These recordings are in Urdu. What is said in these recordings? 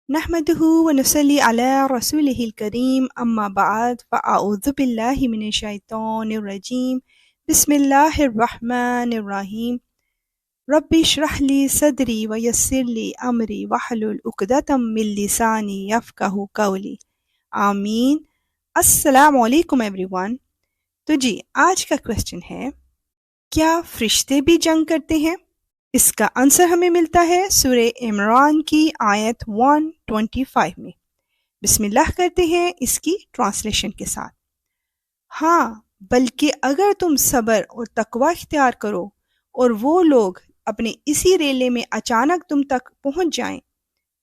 نحمده ونصلي على رسوله الكريم أما بعد فأعوذ بالله من الشيطان الرجيم بسم الله الرحمن الرحيم رب اشرح لي صدري ويسر لي أمري واحلل عقدة من لساني يفقهوا قولي آمین۔ السلام علیکم everyone۔ تو جی آج کا کویسچن ہے، کیا فرشتے بھی جنگ کرتے ہیں؟ اس کا آنسر ہمیں ملتا ہے سورہ عمران کی آیت 125 میں۔ بسم اللہ کرتے ہیں اس کی ٹرانسلیشن کے ساتھ۔ ہاں، بلکہ اگر تم صبر اور تقوی اختیار کرو اور وہ لوگ اپنے اسی ریلے میں اچانک تم تک پہنچ جائیں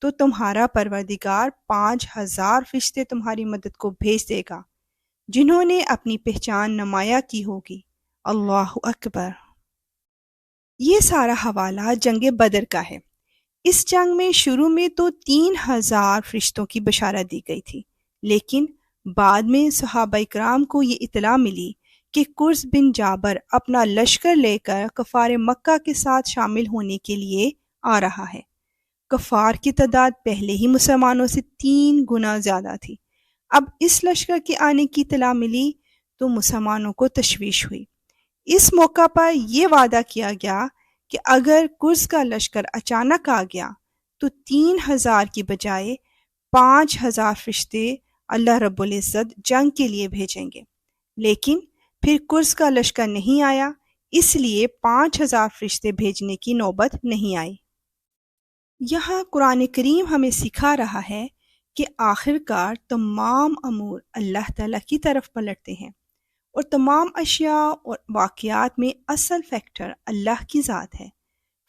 تو تمہارا پروردگار 5000 فرشتے تمہاری مدد کو بھیج دے گا جنہوں نے اپنی پہچان نمایاں کی ہوگی۔ اللہ اکبر۔ یہ سارا حوالہ جنگ بدر کا ہے۔ اس جنگ میں شروع میں تو 3000 فرشتوں کی بشارت دی گئی تھی، لیکن بعد میں صحابہ کرام کو یہ اطلاع ملی کہ قرظ بن جابر اپنا لشکر لے کر کفار مکہ کے ساتھ شامل ہونے کے لیے آ رہا ہے۔ کفار کی تعداد پہلے ہی مسلمانوں سے 3 گنا زیادہ تھی۔ اب اس لشکر کے آنے کی اطلاع ملی تو مسلمانوں کو تشویش ہوئی۔ اس موقع پر یہ وعدہ کیا گیا کہ اگر قرظ کا لشکر اچانک آ گیا تو 3000 کی بجائے 5000 فرشتے اللہ رب العزت جنگ کے لیے بھیجیں گے۔ لیکن پھر قرظ کا لشکر نہیں آیا، اس لیے 5000 فرشتے بھیجنے کی نوبت نہیں آئی۔ یہاں قرآن کریم ہمیں سکھا رہا ہے کہ آخر کار تمام امور اللہ تعالیٰ کی طرف پلٹتے ہیں، اور تمام اشیاء اور واقعات میں اصل فیکٹر اللہ کی ذات ہے۔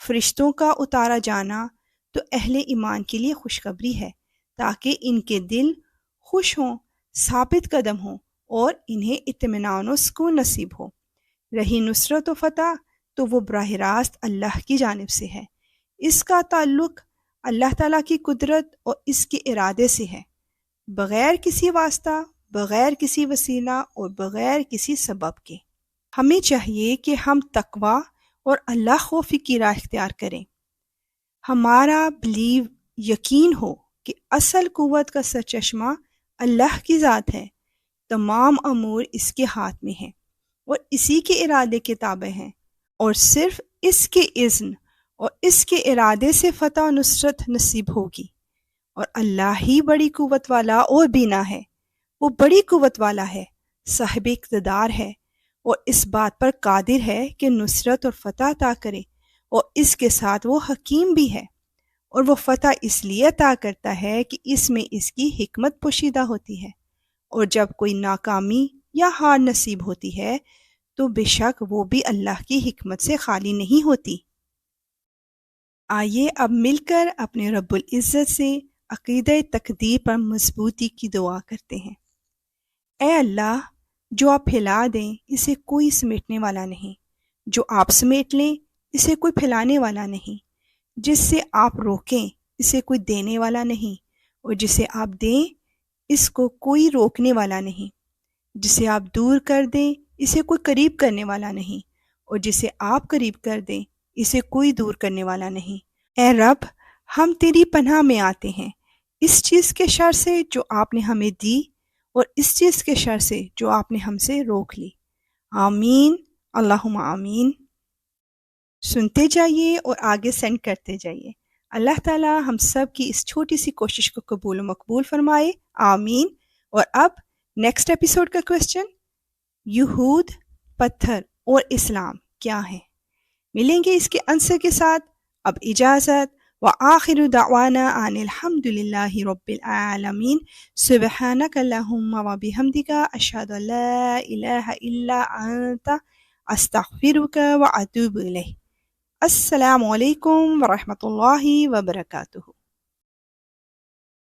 فرشتوں کا اتارا جانا تو اہل ایمان کے لیے خوشخبری ہے تاکہ ان کے دل خوش ہوں، ثابت قدم ہوں اور انہیں اطمینان و سکون نصیب ہو۔ رہی نصرت و فتح تو وہ براہ راست اللہ کی جانب سے ہے۔ اس کا تعلق اللہ تعالیٰ کی قدرت اور اس کے ارادے سے ہے، بغیر کسی واسطہ، بغیر کسی وسیلہ اور بغیر کسی سبب کے۔ ہمیں چاہیے کہ ہم تقوی اور اللہ خوفی کی راہ اختیار کریں۔ ہمارا بلیو یقین ہو کہ اصل قوت کا سرچشمہ اللہ کی ذات ہے، تمام امور اس کے ہاتھ میں ہیں اور اسی کے ارادے کے تابع ہیں، اور صرف اس کے اذن اور اس کے ارادے سے فتح و نصرت نصیب ہوگی۔ اور اللہ ہی بڑی قوت والا اور بینا ہے۔ وہ بڑی قوت والا ہے، صاحب اقتدار ہے، اور اس بات پر قادر ہے کہ نصرت اور فتح عطا کرے، اور اس کے ساتھ وہ حکیم بھی ہے، اور وہ فتح اس لیے عطا کرتا ہے کہ اس میں اس کی حکمت پوشیدہ ہوتی ہے، اور جب کوئی ناکامی یا ہار نصیب ہوتی ہے تو بے شک وہ بھی اللہ کی حکمت سے خالی نہیں ہوتی۔ آئیے اب مل کر اپنے رب العزت سے عقیدہ تقدیر پر مضبوطی کی دعا کرتے ہیں۔ اے اللہ، جو آپ پھیلا دیں اسے کوئی سمیٹنے والا نہیں، جو آپ سمیٹ لیں اسے کوئی پھیلانے والا نہیں، جس سے آپ روکیں اسے کوئی دینے والا نہیں، اور جسے آپ دیں اس کو کوئی روکنے والا نہیں، جسے آپ دور کر دیں اسے کوئی قریب کرنے والا نہیں، اور جسے آپ قریب کر دیں اسے کوئی دور کرنے والا نہیں۔ اے رب، ہم تیری پناہ میں آتے ہیں اس چیز کے شر سے جو آپ نے ہمیں دی، اور اس چیز کے شر سے جو آپ نے ہم سے روک لی۔ آمین، اللہم آمین۔ سنتے جائیے اور آگے سینڈ کرتے جائیے۔ اللہ تعالیٰ ہم سب کی اس چھوٹی سی کوشش کو قبول و مقبول فرمائے، آمین۔ اور اب نیکسٹ ایپیسوڈ کا کویسچن، یہود، پتھر اور اسلام کیا ہیں؟ ملیں گے اس کے آنسر کے ساتھ۔ اب اجازت، وآخر دعوانا ان الحمد للہ رب العالمین۔ سبحانک اللہم وبحمدک، اشہد ان لا الہ الا انت، استغفرک واتوب الیک۔ السلام علیکم ورحمۃ اللہ وبرکاتہ۔